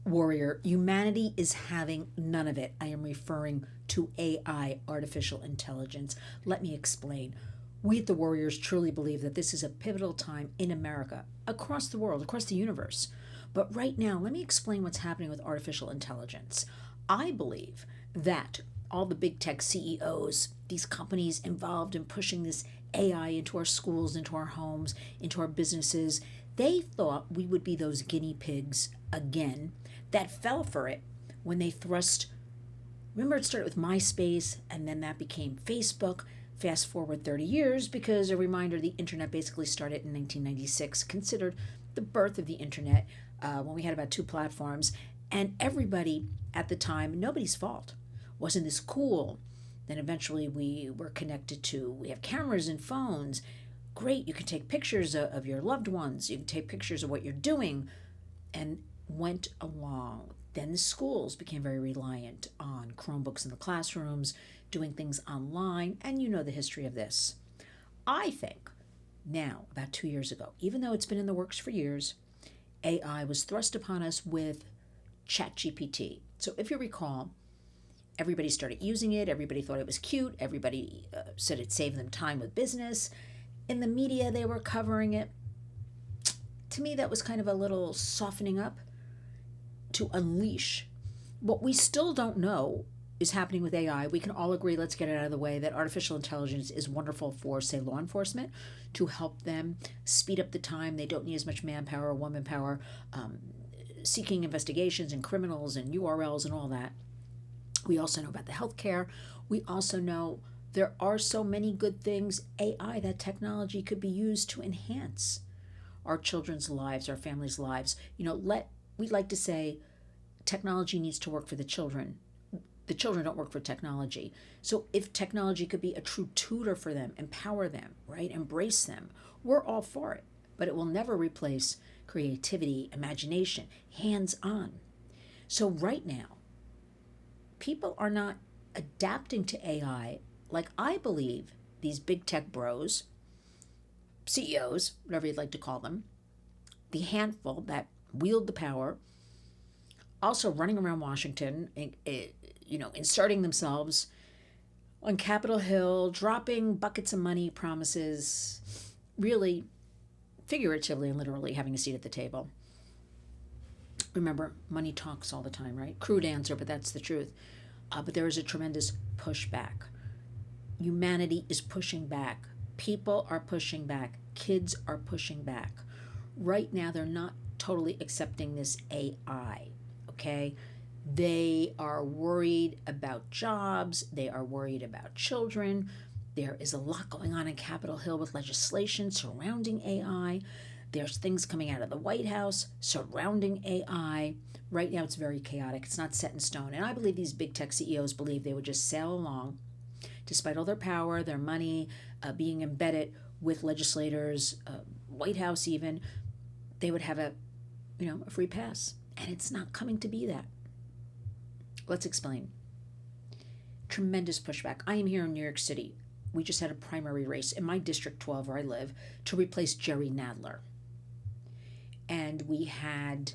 Warrior, humanity is having none of it. I am referring to AI, artificial intelligence. Let me explain. We at the Warriors truly believe that this is a pivotal time in America, across the world, across the universe. But right now, let me explain what's happening with artificial intelligence. I believe that all the big tech CEOs, these companies involved in pushing this AI into our schools, into our homes, into our businesses, they thought we would be those guinea pigs again that fell for it when they thrust. Remember, it started with MySpace and then that became Facebook. Fast forward 30 years, because a reminder, the internet basically started in 1996, considered the birth of the internet, when we had about two platforms. And everybody at the time, nobody's fault. Wasn't this cool? Then eventually we were connected to, we have cameras and phones. Great, you can take pictures of your loved ones, you can take pictures of what you're doing, and went along. Then the schools became very reliant on Chromebooks in the classrooms, doing things online, and you know the history of this. I think now, about 2 years ago, even though it's been in the works for years, AI was thrust upon us with ChatGPT. So if you recall, everybody started using it, everybody thought it was cute, everybody said it saved them time with business. In the media, they were covering it. To me, that was kind of a little softening up to unleash. What we still don't know is happening with AI. We can all agree, let's get it out of the way, that artificial intelligence is wonderful for, say, law enforcement, to help them speed up the time. They don't need as much manpower or woman power, seeking investigations and criminals and URLs and all that. We also know about the healthcare. We also know there are so many good things, AI, that technology could be used to enhance our children's lives, our families' lives. We'd like to say technology needs to work for the children. The children don't work for technology. So if technology could be a true tutor for them, empower them, right, embrace them, we're all for it. But it will never replace creativity, imagination, hands-on. So right now, people are not adapting to AI like I believe these big tech bros, CEOs, whatever you'd like to call them, the handful that wield the power, also running around Washington, inserting themselves on Capitol Hill, dropping buckets of money, promises, really figuratively and literally having a seat at the table. Remember, money talks all the time, right? Crude answer, but that's the truth. But there is a tremendous pushback. Humanity is pushing back. People are pushing back. Kids are pushing back. Right now, they're not totally accepting this AI, okay? They are worried about jobs. They are worried about children. There is a lot going on in Capitol Hill with legislation surrounding AI. There's things coming out of the White House surrounding AI. Right now, it's very chaotic. It's not set in stone. And I believe these big tech CEOs believe they would just sail along, despite all their power, their money, being embedded with legislators, White House even. They would have a free pass. And it's not coming to be that. Let's explain. Tremendous pushback. I am here in New York City. We just had a primary race in my District 12 where I live to replace Jerry Nadler. And we had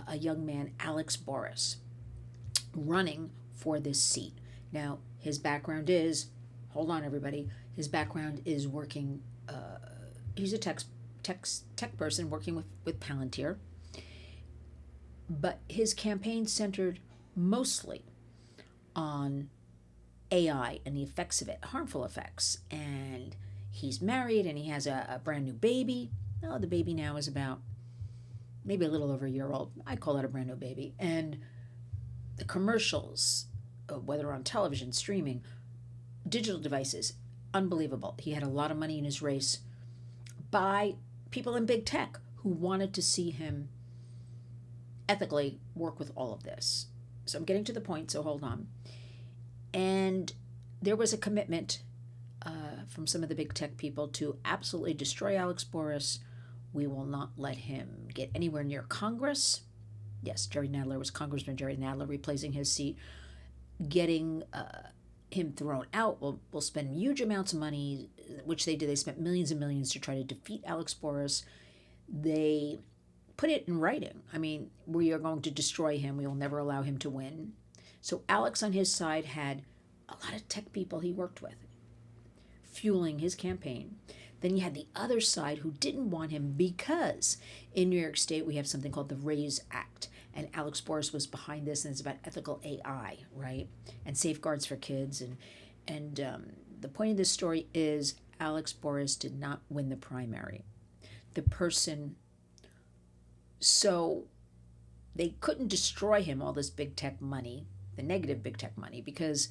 a young man, Alex Boris, running for this seat. Now, his background is, hold on everybody, his background is working, he's a tech person working with Palantir. But his campaign centered mostly on AI and the effects of it, harmful effects. And he's married and he has a brand new baby. Oh, the baby now is about maybe a little over a year old. I call that a brand new baby. And the commercials, whether on television, streaming, digital devices, unbelievable. He had a lot of money in his race by people in big tech who wanted to see him ethically work with all of this. So I'm getting to the point, so hold on. And there was a commitment from some of the big tech people to absolutely destroy Alex Boris. We will not let him get anywhere near Congress. Yes, Jerry Nadler was Congressman Jerry Nadler, replacing his seat. Getting him thrown out. We'll spend huge amounts of money, which they did. They spent millions and millions to try to defeat Alex Boris. They put it in writing. I mean, we are going to destroy him. We will never allow him to win. So Alex on his side had a lot of tech people he worked with fueling his campaign. Then you had the other side who didn't want him because in New York State we have something called the RAISE Act. And Alex Boris was behind this, and it's about ethical AI, right? And safeguards for kids. And the point of this story is Alex Boris did not win the primary. The person, so they couldn't destroy him, all this big tech money, the negative big tech money, because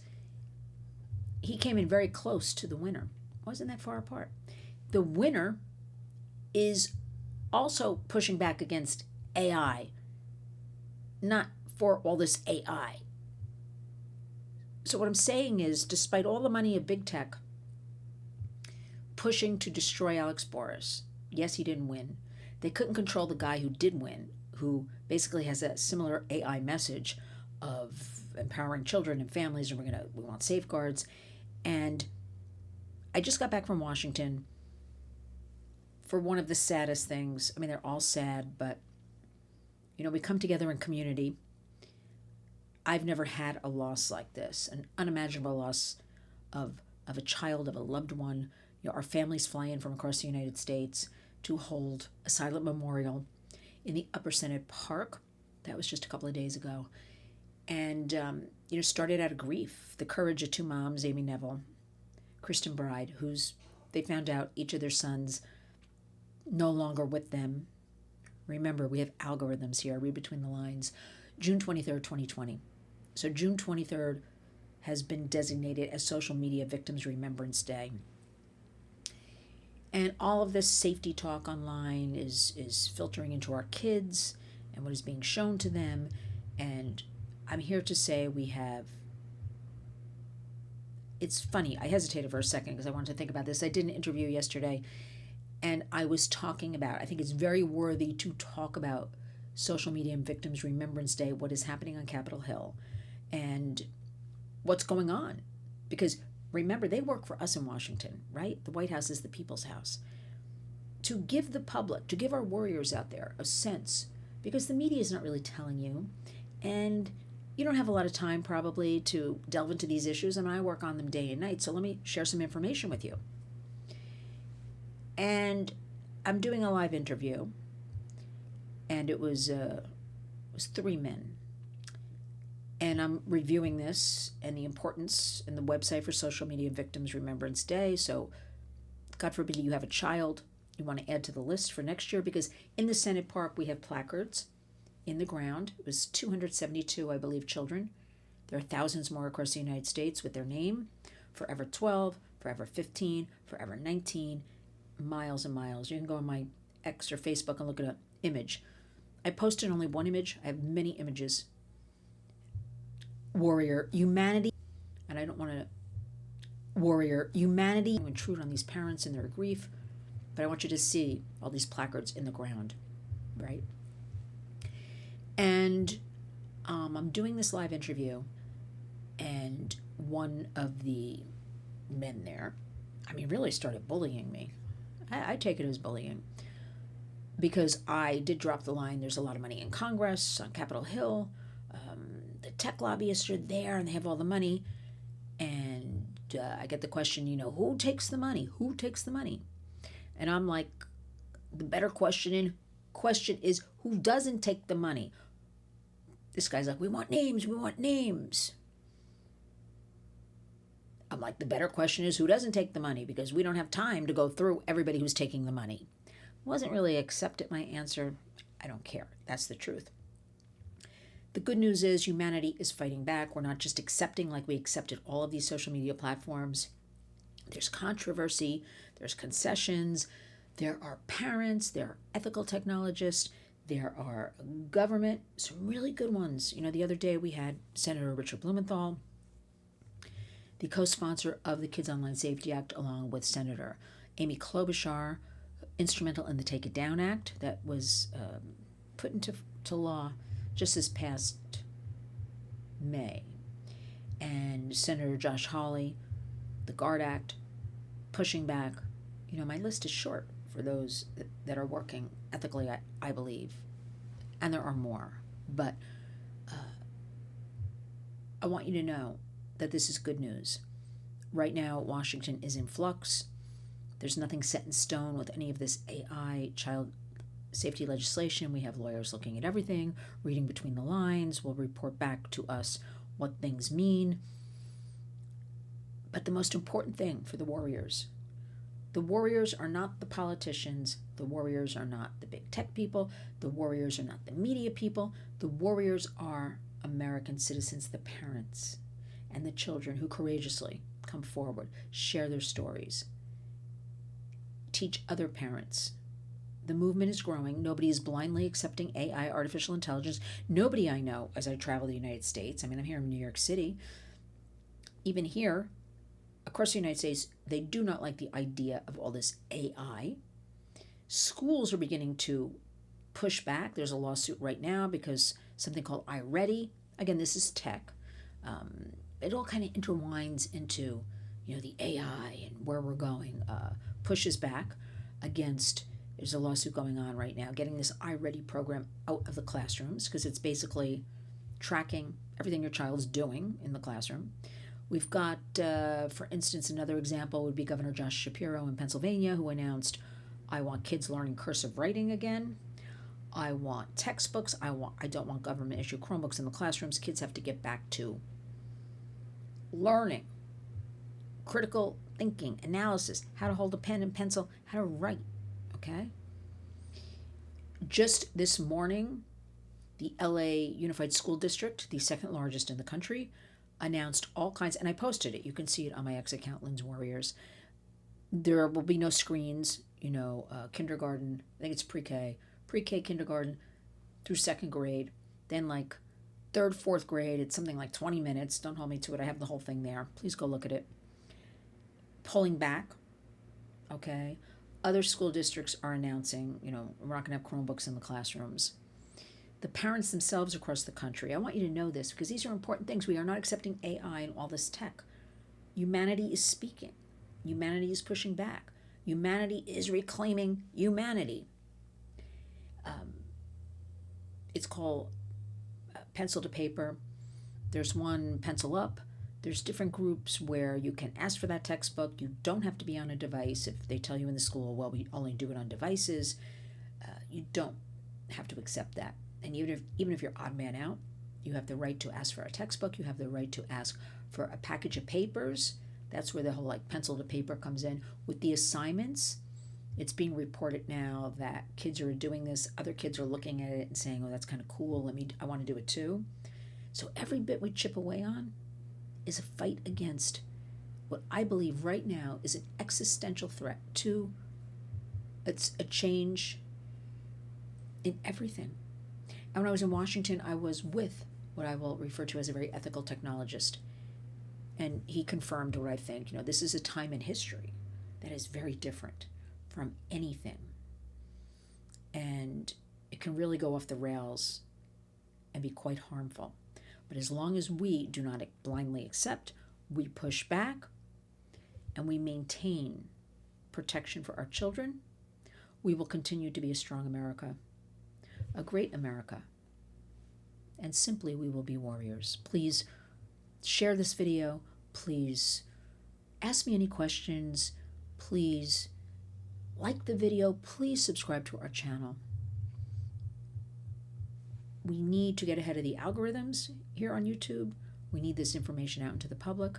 he came in very close to the winner. Wasn't that far apart. The winner is also pushing back against AI, not for all this AI. So what I'm saying is, despite all the money of big tech pushing to destroy Alex Boris, yes, he didn't win. They couldn't control the guy who did win, who basically has a similar AI message of empowering children and families, and we want safeguards. And I just got back from Washington for one of the saddest things. I mean, they're all sad, but we come together in community. I've never had a loss like this, an unimaginable loss of a child, of a loved one. Our families fly in from across the United States to hold a silent memorial in the Upper Senate Park. That was just a couple of days ago. And, started out of grief. The courage of two moms, Amy Neville, Kristen Bride, they found out each of their sons no longer with them. Remember, we have algorithms here. I read between the lines. June 23rd, 2020. So June 23rd has been designated as Social Media Victims Remembrance Day. And all of this safety talk online is filtering into our kids and what is being shown to them. And I'm here to say it's funny. I hesitated for a second because I wanted to think about this. I did an interview yesterday, and I was talking about, I think it's very worthy to talk about Social Media and Victims Remembrance Day, what is happening on Capitol Hill, and what's going on. Because remember, they work for us in Washington, right? The White House is the people's house. To give the public, to give our warriors out there a sense, because the media is not really telling you, and you don't have a lot of time probably to delve into these issues, and I work on them day and night, so let me share some information with you. And I'm doing a live interview, and it was 3 men. And I'm reviewing this and the importance and the website for Social Media Victims Remembrance Day. So God forbid you have a child you want to add to the list for next year, because in the Senate Park we have placards in the ground. It was 272, I believe, children. There are thousands more across the United States with their name. Forever 12, Forever 15, Forever 19, miles and miles. You can go on my X or Facebook and look at an image. I posted only one image. I have many images. Warrior humanity, and I don't want to warrior humanity intrude on these parents and their grief, but I want you to see all these placards in the ground, right? And I'm doing this live interview, and one of the men there, really started bullying me. I take it as bullying, because I did drop the line, there's a lot of money in Congress, on Capitol Hill. The tech lobbyists are there, and they have all the money. And I get the question, who takes the money? Who takes the money? And I'm like, the better question is, who doesn't take the money? This guy's like, we want names. I'm like, the better question is, who doesn't take the money? Because we don't have time to go through everybody who's taking the money. Wasn't really accepted my answer. I don't care. That's the truth. The good news is humanity is fighting back. We're not just accepting like we accepted all of these social media platforms. There's controversy. There's concessions. There are parents. There are ethical technologists. There are government, some really good ones. The other day we had Senator Richard Blumenthal, the co-sponsor of the Kids Online Safety Act, along with Senator Amy Klobuchar, instrumental in the Take It Down Act that was put into law just this past May. And Senator Josh Hawley, the GUARD Act, pushing back. My list is short for those that are working ethically, I believe, And there are more. But I want you to know that this is good news. Right now, Washington is in flux. There's nothing set in stone with any of this AI child safety legislation. We have lawyers looking at everything, reading between the lines, will report back to us what things mean. But the most important thing for the warriors are not the politicians, the warriors are not the big tech people, the warriors are not the media people, the warriors are American citizens, the parents and the children who courageously come forward, share their stories, teach other parents. The movement is growing. Nobody is blindly accepting AI, artificial intelligence. Nobody I know as I travel the United States. I mean, I'm here in New York City. Even here, across the United States, they do not like the idea of all this AI. Schools are beginning to push back. There's a lawsuit right now because something called iReady, again, this is tech. It all kind of intertwines into, the AI and where we're going, pushes back against. There's a lawsuit going on right now, getting this iReady program out of the classrooms because it's basically tracking everything your child's doing in the classroom. We've got, for instance, another example would be Governor Josh Shapiro in Pennsylvania, who announced, I want kids learning cursive writing again. I want textbooks. I don't want government issue Chromebooks in the classrooms. Kids have to get back to learning, critical thinking, analysis, how to hold a pen and pencil, how to write. Okay? Just this morning, the LA Unified School District, the second largest in the country, announced all kinds, and I posted it. You can see it on my X account, Lynn's Warriors. There will be no screens, kindergarten, I think it's pre-K, kindergarten through second grade. Then like third, fourth grade, it's something like 20 minutes. Don't hold me to it. I have the whole thing there. Please go look at it. Pulling back, okay? Other school districts are announcing, we're not going to have Chromebooks in the classrooms. The parents themselves across the country, I want you to know this because these are important things. We are not accepting AI and all this tech. Humanity is speaking. Humanity is pushing back. Humanity is reclaiming humanity. It's called pencil to paper. There's one pencil up. There's different groups where you can ask for that textbook. You don't have to be on a device. If they tell you in the school, well, we only do it on devices, you don't have to accept that. And even if you're odd man out, you have the right to ask for a textbook. You have the right to ask for a package of papers. That's where the whole pencil to paper comes in. With the assignments, it's being reported now that kids are doing this. Other kids are looking at it and saying, oh, that's kind of cool. I want to do it too. So every bit we chip away on is a fight against what I believe right now is an existential threat to it's a change in everything. And when I was in Washington, I was with what I will refer to as a very ethical technologist. And he confirmed what I think. This is a time in history that is very different from anything. And it can really go off the rails and be quite harmful. But as long as we do not blindly accept, we push back, and we maintain protection for our children, we will continue to be a strong America, a great America. And simply, we will be warriors. Please share this video. Please ask me any questions. Please like the video. Please subscribe to our channel. We need to get ahead of the algorithms here on YouTube. We need this information out into the public.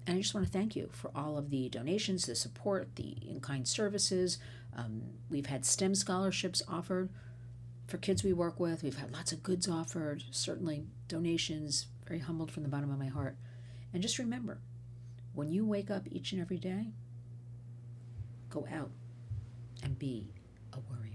And I just want to thank you for all of the donations, the support, the in-kind services. We've had STEM scholarships offered for kids we work with. We've had lots of goods offered, certainly donations, very humbled from the bottom of my heart. And just remember, when you wake up each and every day, go out and be a warrior.